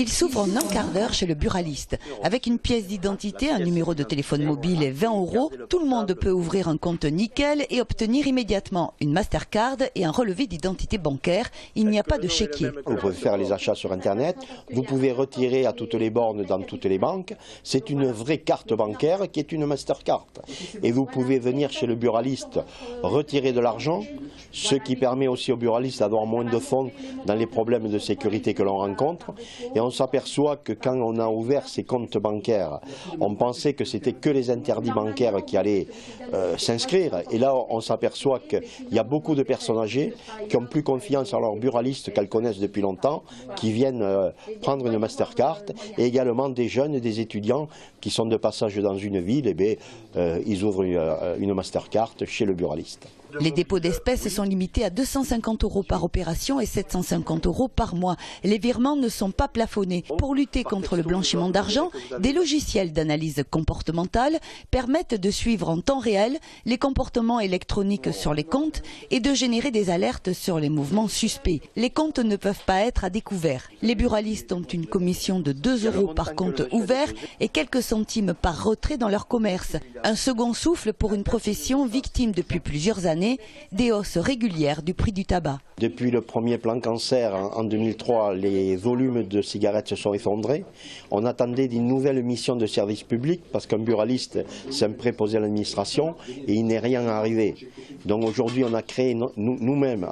Il s'ouvre en un quart d'heure chez le buraliste. Avec une pièce d'identité, un numéro de téléphone mobile et 20 €, tout le monde peut ouvrir un compte nickel et obtenir immédiatement une Mastercard et un relevé d'identité bancaire. Il n'y a pas de chéquier. Vous pouvez faire les achats sur Internet, vous pouvez retirer à toutes les bornes dans toutes les banques. C'est une vraie carte bancaire qui est une Mastercard. Et vous pouvez venir chez le buraliste retirer de l'argent, ce qui permet aussi au buraliste d'avoir moins de fonds dans les problèmes de sécurité que l'on rencontre. Et on s'aperçoit que quand on a ouvert ces comptes bancaires, on pensait que c'était que les interdits bancaires qui allaient s'inscrire. Et là, on s'aperçoit qu'il y a beaucoup de personnes âgées qui ont plus confiance en leur buraliste qu'elles connaissent depuis longtemps, qui viennent prendre une Mastercard, et également des jeunes et des étudiants qui sont de passage dans une ville, et bien, ils ouvrent une Mastercard chez le buraliste. Les dépôts d'espèces sont limités à 250 € par opération et 750 € par mois. Les virements ne sont pas plafonnés. Pour lutter contre le blanchiment d'argent, des logiciels d'analyse comportementale permettent de suivre en temps réel les comportements électroniques sur les comptes et de générer des alertes sur les mouvements suspects. Les comptes ne peuvent pas être à découvert. Les buralistes ont une commission de 2 € par compte ouvert et quelques centimes par retrait dans leur commerce. Un second souffle pour une profession victime depuis plusieurs années des hausses régulières du prix du tabac. Depuis le premier plan cancer en 2003, les volumes de cigarettes se sont effondrés. On attendait d'une nouvelle mission de service public parce qu'un buraliste, c'est un préposé à l'administration et il n'est rien arrivé. Donc aujourd'hui, on a créé nous-mêmes,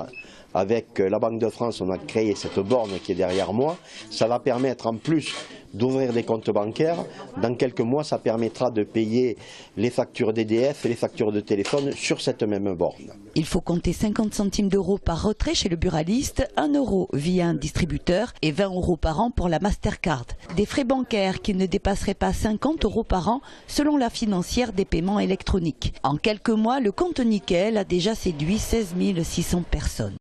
avec la Banque de France, on a créé cette borne qui est derrière moi. Ça va permettre en plus d'ouvrir des comptes bancaires. Dans quelques mois, ça permettra de payer les factures d'EDF et les factures de téléphone sur cette même borne. Il faut compter 50 centimes d'euros par retrait chez le buraliste, 1 € via un distributeur et 20 € par an pour la Mastercard. Des frais bancaires qui ne dépasseraient pas 50 € par an selon la financière des paiements électroniques. En quelques mois, le compte nickel a déjà séduit 16 600 personnes.